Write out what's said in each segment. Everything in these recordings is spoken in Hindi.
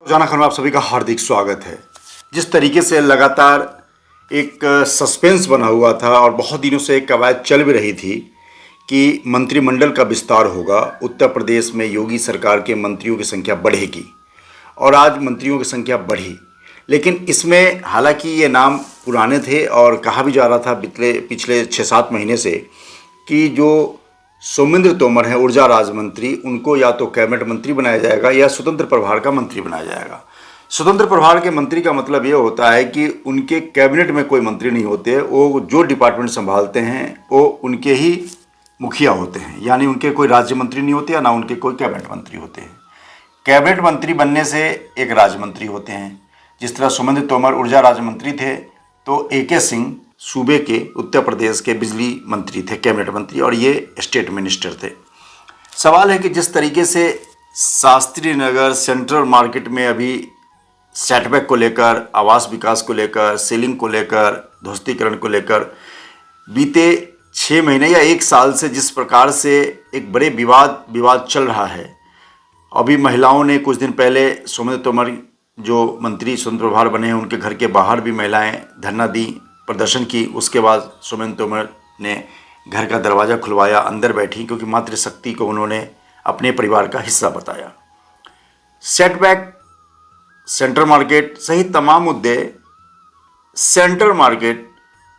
रोजाना खबर में आप सभी का हार्दिक स्वागत है। जिस तरीके से लगातार एक सस्पेंस बना हुआ था और बहुत दिनों से एक कवायद चल भी रही थी कि मंत्रिमंडल का विस्तार होगा, उत्तर प्रदेश में योगी सरकार के मंत्रियों की संख्या बढ़ेगी और आज मंत्रियों की संख्या बढ़ी। लेकिन इसमें हालांकि ये नाम पुराने थे और कहा भी जा रहा था पिछले 6-7 महीने से कि जो सोमेंद्र तोमर हैं ऊर्जा राज्य मंत्री, उनको या तो कैबिनेट मंत्री बनाया जाएगा या स्वतंत्र प्रभार का मंत्री बनाया जाएगा। स्वतंत्र प्रभार के मंत्री का मतलब ये होता है कि उनके कैबिनेट में कोई मंत्री नहीं होते, वो जो डिपार्टमेंट संभालते हैं वो उनके ही मुखिया होते हैं, यानी उनके कोई राज्य मंत्री नहीं होते या ना उनके कोई कैबिनेट मंत्री होते हैं। कैबिनेट मंत्री बनने से एक राज्य मंत्री होते हैं। जिस तरह सोमेंद्र तोमर ऊर्जा राज्य मंत्री थे तो AK सिंह सूबे के उत्तर प्रदेश के बिजली मंत्री थे, कैबिनेट मंत्री, और ये स्टेट मिनिस्टर थे। सवाल है कि जिस तरीके से शास्त्री नगर सेंट्रल मार्केट में अभी सेटबैक को लेकर, आवास विकास को लेकर, सीलिंग को लेकर, ध्वस्तीकरण को लेकर बीते 6 महीने या 1 साल से जिस प्रकार से एक बड़े विवाद चल रहा है। अभी महिलाओं ने कुछ दिन पहले सोमेंद्र तोमर जो मंत्री स्वतंत्र प्रभार बने हैं उनके घर के बाहर भी महिलाएं धरना दी, प्रदर्शन की। उसके बाद सोमेंद्र तोमर ने घर का दरवाज़ा खुलवाया, अंदर बैठी, क्योंकि मातृशक्ति को उन्होंने अपने परिवार का हिस्सा बताया। सेटबैक, सेंट्रल मार्केट सहित तमाम मुद्दे, सेंट्रल मार्केट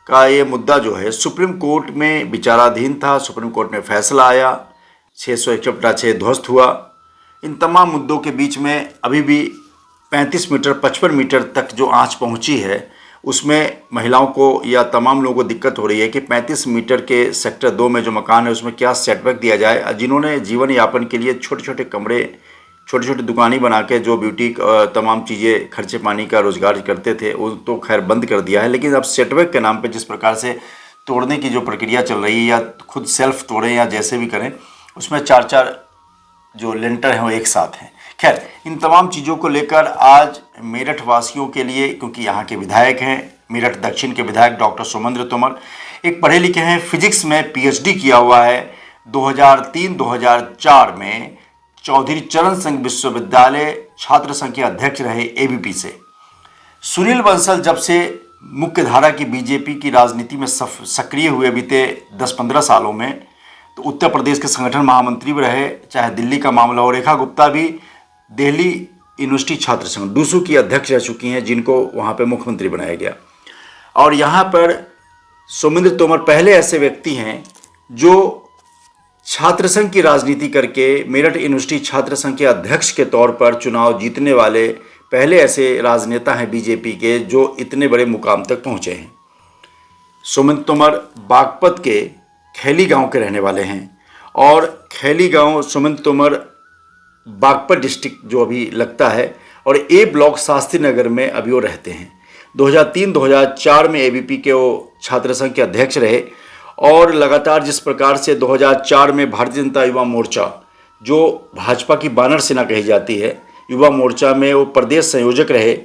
का ये मुद्दा जो है सुप्रीम कोर्ट में विचाराधीन था। सुप्रीम कोर्ट में फैसला आया, 661/6 ध्वस्त हुआ। इन तमाम मुद्दों के बीच में अभी भी 35 मीटर 55 मीटर तक जो आंच पहुंची है उसमें महिलाओं को या तमाम लोगों को दिक्कत हो रही है कि 35 मीटर के सेक्टर 2 में जो मकान है उसमें क्या सेटबैक दिया जाए। जिन्होंने जीवन यापन के लिए छोटे छोटे कमरे, छोटी छोटी दुकानें बना के जो ब्यूटी तमाम चीज़ें खर्चे पानी का रोजगार करते थे वो तो खैर बंद कर दिया है। लेकिन अब सेटबैक के नाम पे जिस प्रकार से तोड़ने की जो प्रक्रिया चल रही है, या खुद सेल्फ तोड़ें या जैसे भी करें, उसमें 4-4 जो लेंटर हैं वो एक साथ हैं। खैर, इन तमाम चीज़ों को लेकर आज मेरठ वासियों के लिए, क्योंकि यहाँ के विधायक हैं, मेरठ दक्षिण के विधायक डॉक्टर सोमेंद्र तोमर एक पढ़े लिखे हैं, फिजिक्स में PhD किया हुआ है। 2003-2004 में चौधरी चरण सिंह विश्वविद्यालय छात्र संघ के अध्यक्ष रहे ABP से। सुनील बंसल जब से मुख्य धारा की BJP की राजनीति में सक्रिय हुए बीते 10-15 सालों में, तो उत्तर प्रदेश के संगठन महामंत्री भी रहे, चाहे दिल्ली का मामला हो। रेखा गुप्ता भी दिल्ली यूनिवर्सिटी छात्र संघ डूसू की अध्यक्ष रह चुकी हैं, जिनको वहाँ पे मुख्यमंत्री बनाया गया। और यहाँ पर सोमेंद्र तोमर पहले ऐसे व्यक्ति हैं जो छात्र संघ की राजनीति करके मेरठ यूनिवर्सिटी छात्र संघ के अध्यक्ष के तौर पर चुनाव जीतने वाले पहले ऐसे राजनेता हैं BJP के जो इतने बड़े मुकाम तक पहुँचे हैं। सोमेंद्र तोमर बागपत के खैली गांव के रहने वाले हैं और खैली गांव सोमेंद्र तोमर बागपत डिस्ट्रिक्ट जो अभी लगता है, और A ब्लॉक शास्त्री नगर में अभी वो रहते हैं। 2003-2004 में ABP के वो छात्र संघ के अध्यक्ष रहे और लगातार जिस प्रकार से 2004 में भारतीय जनता युवा मोर्चा, जो भाजपा की बानर सेना कही जाती है, युवा मोर्चा में वो प्रदेश संयोजक रहे।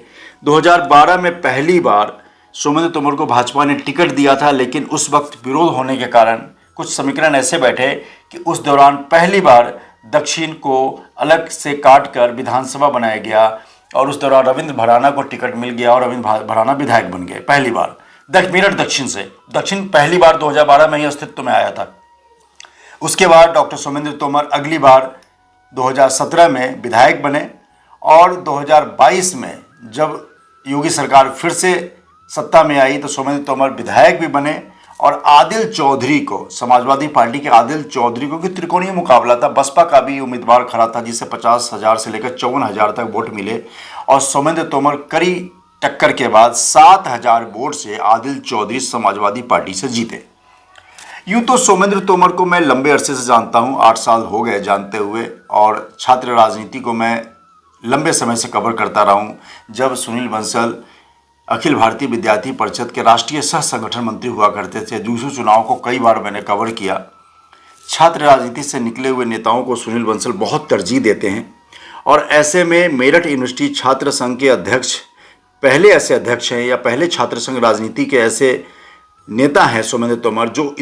2012 में पहली बार सोमेंद्र तोमर को भाजपा ने टिकट दिया था, लेकिन उस वक्त विरोध होने के कारण कुछ समीकरण ऐसे बैठे कि उस दौरान पहली बार दक्षिण को अलग से काट कर विधानसभा बनाया गया और उस दौरान रविंद्र भराना को टिकट मिल गया और रविंद्र भराना विधायक बन गए पहली बार मेरठ दक्षिण से। दक्षिण पहली बार 2012 में ही अस्तित्व में आया था। उसके बाद डॉक्टर सोमेंद्र तोमर अगली बार 2017 में विधायक बने और 2022 में जब योगी सरकार फिर से सत्ता में आई तो सोमेंद्र तोमर विधायक भी बने और आदिल चौधरी को, समाजवादी पार्टी के आदिल चौधरी को, कि त्रिकोणीय मुकाबला था, बसपा का भी उम्मीदवार खड़ा था जिसे 50,000 से लेकर 54,000 तक वोट मिले और सोमेंद्र तोमर कड़ी टक्कर के बाद 7,000 वोट से आदिल चौधरी समाजवादी पार्टी से जीते। यूँ तो सोमेंद्र तोमर को मैं लंबे अरसे से जानता हूँ, 8 साल हो गए जानते हुए, और छात्र राजनीति को मैं लंबे समय से कवर करता रहा हूँ। जब सुनील बंसल अखिल भारतीय विद्यार्थी परिषद के राष्ट्रीय सह संगठन मंत्री हुआ करते थे, डूसू चुनाव को कई बार मैंने कवर किया। छात्र राजनीति से निकले हुए नेताओं को सुनील बंसल बहुत तरजीह देते हैं और ऐसे में मेरठ यूनिवर्सिटी छात्र संघ के अध्यक्ष पहले ऐसे अध्यक्ष हैं या पहले छात्र संघ राजनीति के ऐसे नेता हैं सोमेंद्र तोमर जो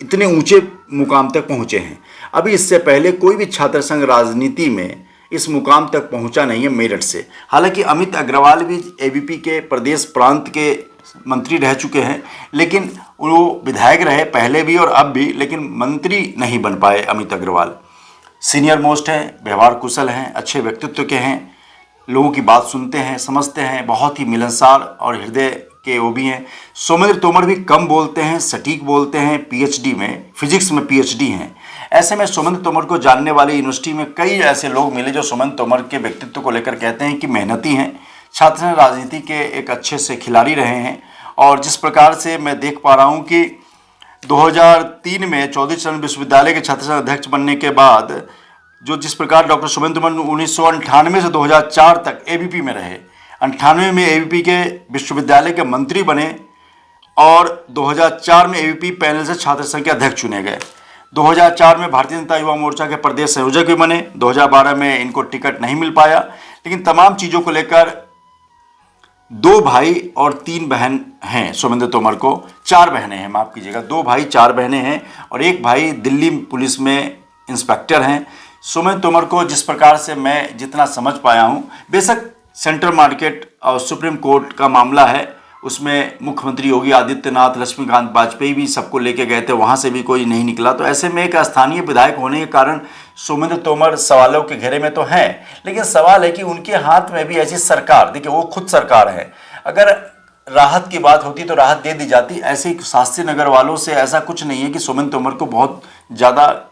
इतने ऊंचे मुकाम तक पहुंचे हैं। अभी इससे पहले कोई भी छात्र संघ राजनीति में इस मुकाम तक पहुंचा नहीं है मेरठ से। हालांकि अमित अग्रवाल भी एबीपी के प्रदेश प्रांत के मंत्री रह चुके हैं, लेकिन वो विधायक रहे पहले भी और अब भी, लेकिन मंत्री नहीं बन पाए अमित अग्रवाल। सीनियर मोस्ट हैं, व्यवहार कुशल हैं, अच्छे व्यक्तित्व के हैं, लोगों की बात सुनते हैं, समझते हैं, बहुत ही मिलनसार और हृदय के वो भी हैं। सोमेंद्र तोमर भी कम बोलते हैं, सटीक बोलते हैं, पीएचडी में फिजिक्स में पीएचडी हैं। ऐसे में सोमेंद्र तोमर को जानने वाली यूनिवर्सिटी में कई ऐसे लोग मिले जो सोमेंद्र तोमर के व्यक्तित्व को लेकर कहते हैं कि मेहनती हैं, छात्र राजनीति के एक अच्छे से खिलाड़ी रहे हैं। और जिस प्रकार से मैं देख पा रहा हूँ कि 2003 में चौधरी चरण विश्वविद्यालय के छात्र संघ अध्यक्ष बनने के बाद जो जिस प्रकार डॉक्टर सोमेंद्र तोमर 1998 से 2004 तक एबीपी में रहे, 98 में एबीपी के विश्वविद्यालय के मंत्री बने और 2004 में एबीपी पैनल से छात्र संघ के अध्यक्ष चुने गए। 2004 में भारतीय जनता युवा मोर्चा के प्रदेश संयोजक भी बने। 2012 में इनको टिकट नहीं मिल पाया, लेकिन तमाम चीज़ों को लेकर 2 भाई और 3 बहन हैं। सोमेंद्र तोमर को 4 बहनें हैं, माफ़ कीजिएगा, 2 भाई 4 बहनें हैं और एक भाई दिल्ली पुलिस में इंस्पेक्टर हैं। सोमेंद्र तोमर को जिस प्रकार से मैं जितना समझ पाया हूँ, बेशक सेंट्रल मार्केट और सुप्रीम कोर्ट का मामला है, उसमें मुख्यमंत्री योगी आदित्यनाथ, लक्ष्मीकांत वाजपेयी भी सबको लेके गए थे, वहाँ से भी कोई नहीं निकला। तो ऐसे में एक स्थानीय विधायक होने के कारण सोमेंद्र तोमर सवालों के घेरे में तो हैं, लेकिन सवाल है कि उनके हाथ में भी ऐसी सरकार, देखिए वो खुद सरकार है, अगर राहत की बात होती तो राहत दे दी जाती। ऐसे ही शास्त्री नगर वालों से ऐसा कुछ नहीं है कि सोमेंद्र तोमर को बहुत ज़्यादा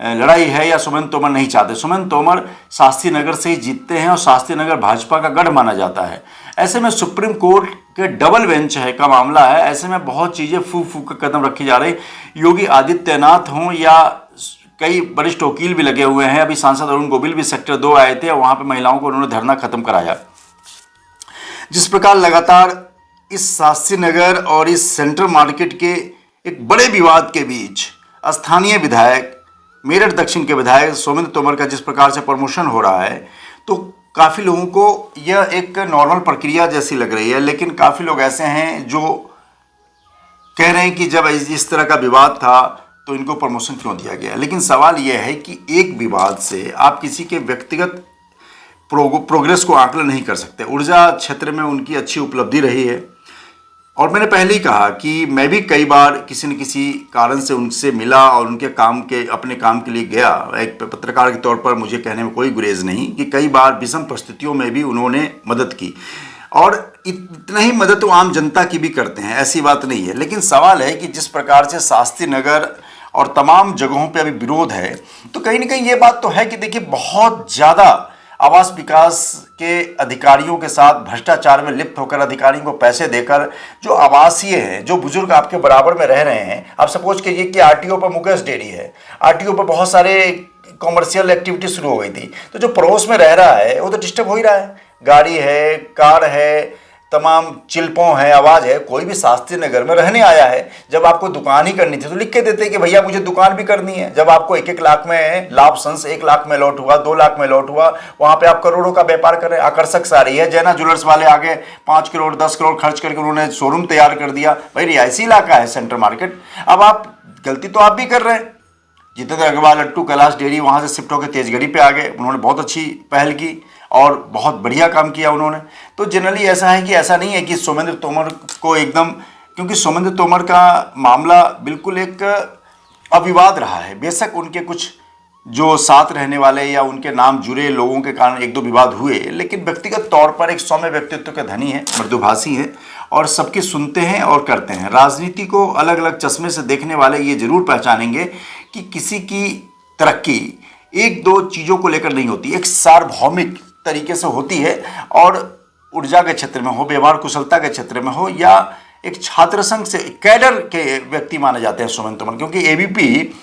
लड़ाई है या सोमेंद्र तोमर नहीं चाहते। सोमेंद्र तोमर शास्त्री नगर से ही जीतते हैं और शास्त्री नगर भाजपा का गढ़ माना जाता है। ऐसे में सुप्रीम कोर्ट के डबल बेंच है का मामला है, ऐसे में बहुत चीज़ें फूक फूक के कदम रखी जा रही। योगी आदित्यनाथ हों या कई वरिष्ठ वकील भी लगे हुए हैं। अभी सांसद अरुण गोविल भी सेक्टर 2 आए थे और वहाँ पर महिलाओं को उन्होंने धरना खत्म कराया। जिस प्रकार लगातार इस शास्त्री नगर और इस सेंट्रल मार्केट के एक बड़े विवाद के बीच स्थानीय विधायक, मेरठ दक्षिण के विधायक सोमेंद्र तोमर का जिस प्रकार से प्रमोशन हो रहा है, तो काफ़ी लोगों को यह एक नॉर्मल प्रक्रिया जैसी लग रही है। लेकिन काफ़ी लोग ऐसे हैं जो कह रहे हैं कि जब इस तरह का विवाद था तो इनको प्रमोशन क्यों दिया गया। लेकिन सवाल यह है कि एक विवाद से आप किसी के व्यक्तिगत प्रोग्रेस को आकलन नहीं कर सकते। ऊर्जा क्षेत्र में उनकी अच्छी उपलब्धि रही है और मैंने पहले ही कहा कि मैं भी कई बार किसी न किसी कारण से उनसे मिला और उनके काम के अपने काम के लिए गया। एक पत्रकार के तौर पर मुझे कहने में कोई गुरेज नहीं कि कई बार विषम परिस्थितियों में भी उन्होंने मदद की और इतना ही मदद तो आम जनता की भी करते हैं, ऐसी बात नहीं है। लेकिन सवाल है कि जिस प्रकार से शास्त्री नगर और तमाम जगहों पे अभी विरोध है, तो कहीं ना कहीं ये बात तो है कि देखिए बहुत ज़्यादा आवास विकास के अधिकारियों के साथ भ्रष्टाचार में लिप्त होकर अधिकारियों को पैसे देकर जो आवासीय है, जो बुजुर्ग आपके बराबर में रह रहे हैं, आप सपोज कीजिए कि आरटीओ पर मुकेश डेयरी है, आरटीओ पर बहुत सारे कॉमर्शियल एक्टिविटी शुरू हो गई थी, तो जो पड़ोस में रह रहा है वो तो डिस्टर्ब हो ही रहा है। गाड़ी है, कार है, तमाम चिल्पों है, आवाज़ है। कोई भी शास्त्री नगर में रहने आया है, जब आपको दुकान ही करनी थी तो लिख के देते कि भैया मुझे दुकान भी करनी है। जब आपको 1-1 लाख में लाभ संस 1 लाख में लॉट हुआ, 2 लाख में लॉट हुआ, वहाँ पे आप करोड़ों का व्यापार कर रहे हैं। आकर्षक सारी है, जैना ज्वेलर्स वाले आगे 5 करोड़ 10 करोड़ खर्च करके उन्होंने शोरूम तैयार कर दिया। भाई रिहायशी इलाका है सेंट्रल मार्केट। अब आप गलती तो आप भी कर रहे हैं। जितेंद्र अग्रवाल लट्टू कैलाश डेयरी वहाँ से शिफ्ट होकर तेजगढ़ी पे आ गए, उन्होंने बहुत अच्छी पहल की और बहुत बढ़िया काम किया उन्होंने। तो जनरली ऐसा है कि ऐसा नहीं है कि सोमेंद्र तोमर को एकदम, क्योंकि सोमेंद्र तोमर का मामला बिल्कुल एक अविवाद रहा है। बेशक उनके कुछ जो साथ रहने वाले या उनके नाम जुड़े लोगों के कारण 1-2 विवाद हुए, लेकिन व्यक्तिगत तौर पर एक सौम्य व्यक्तित्व के धनी है, मृदुभाषी है और सबकी सुनते हैं और करते हैं। राजनीति को अलग अलग चश्मे से देखने वाले ये जरूर पहचानेंगे कि किसी की तरक्की 1-2 चीज़ों को लेकर नहीं होती, एक सार्वभौमिक तरीके से होती है। और ऊर्जा के क्षेत्र में हो, व्यवहार कुशलता के क्षेत्र में हो या एक छात्र संघ से कैडर के व्यक्ति माने जाते हैं सोमेंद्र तोमर, क्योंकि एबीपी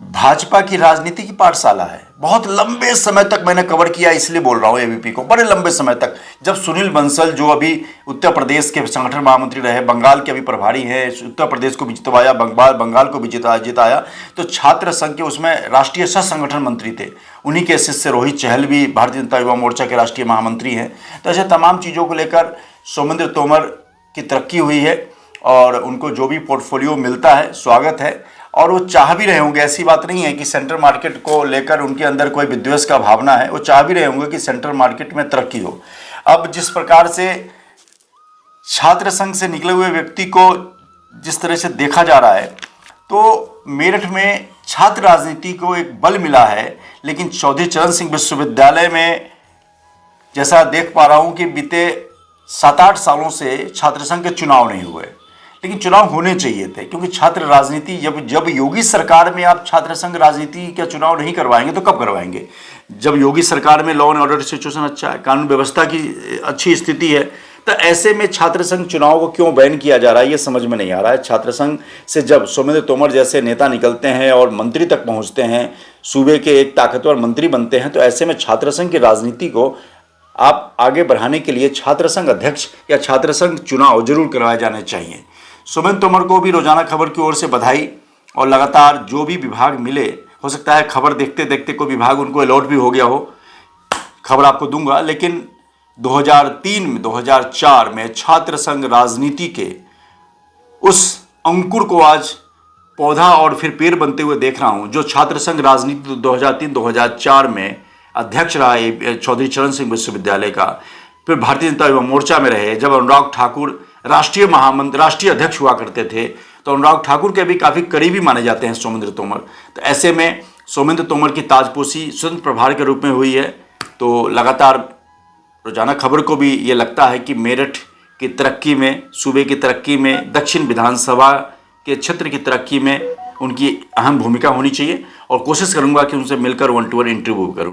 भाजपा की राजनीति की पाठशाला है। बहुत लंबे समय तक मैंने कवर किया, इसलिए बोल रहा हूँ एबीपी को, बड़े लंबे समय तक। जब सुनील बंसल जो अभी उत्तर प्रदेश के संगठन महामंत्री रहे, बंगाल के अभी प्रभारी हैं, उत्तर प्रदेश को भी जितवाया, बंगाल को भी जिताया, तो छात्र संघ के उसमें राष्ट्रीय सह संगठन मंत्री थे। उन्हीं के शिष्य रोहित चहल भी भारतीय जनता युवा मोर्चा के राष्ट्रीय महामंत्री हैं। तो ऐसे तमाम चीज़ों को लेकर सोमेंद्र तोमर की तरक्की हुई है और उनको जो भी पोर्टफोलियो मिलता है स्वागत है। और वो चाह भी रहे होंगे, ऐसी बात नहीं है कि सेंट्रल मार्केट को लेकर उनके अंदर कोई विद्वेष का भावना है, वो चाह भी रहे होंगे कि सेंट्रल मार्केट में तरक्की हो। अब जिस प्रकार से छात्र संघ से निकले हुए व्यक्ति को जिस तरह से देखा जा रहा है, तो मेरठ में छात्र राजनीति को एक बल मिला है, लेकिन चौधरी चरण सिंह विश्वविद्यालय में जैसा देख पा रहा हूं कि बीते 7-8 सालों से छात्र संघ के चुनाव नहीं हुए, लेकिन चुनाव होने चाहिए थे, क्योंकि छात्र राजनीति जब योगी सरकार में आप छात्र संघ राजनीति का चुनाव नहीं करवाएंगे तो कब करवाएंगे? जब योगी सरकार में लॉ एंड ऑर्डर सिचुएशन अच्छा है, कानून व्यवस्था की अच्छी स्थिति है, तो ऐसे में छात्र संघ चुनाव को क्यों बैन किया जा रहा है, ये समझ में नहीं आ रहा है। छात्र संघ से जब सोमेंद्र तोमर जैसे नेता निकलते हैं और मंत्री तक पहुंचते हैं, सूबे के एक ताकतवर मंत्री बनते हैं, तो ऐसे में छात्र संघ की राजनीति को आप आगे बढ़ाने के लिए छात्र संघ अध्यक्ष या छात्र संघ चुनाव जरूर करवाए जाने चाहिए। सोमेंद्र तोमर को भी रोजाना खबर की ओर से बधाई, और लगातार जो भी विभाग मिले, हो सकता है खबर देखते देखते कोई विभाग उनको अलॉट भी हो गया हो, खबर आपको दूंगा। लेकिन 2003 में 2004 में छात्र संघ राजनीति के उस अंकुर को आज पौधा और फिर पेड़ बनते हुए देख रहा हूं। जो छात्र संघ राजनीति 2003-2004 में अध्यक्ष रहा चौधरी चरण सिंह विश्वविद्यालय का, फिर भारतीय जनता युवा मोर्चा में रहे, जब अनुराग ठाकुर राष्ट्रीय अध्यक्ष हुआ करते थे, तो अनुराग ठाकुर के भी काफ़ी करीबी माने जाते हैं सोमेंद्र तोमर। तो ऐसे में सोमेंद्र तोमर की ताजपोशी स्वतंत्र प्रभार के रूप में हुई है। तो लगातार रोजाना खबर को भी ये लगता है कि मेरठ की तरक्की में, सूबे की तरक्की में, दक्षिण विधानसभा के क्षेत्र की तरक्की में उनकी अहम भूमिका होनी चाहिए, और कोशिश करूंगा कि उनसे मिलकर 1-to-1 इंटरव्यू करूं।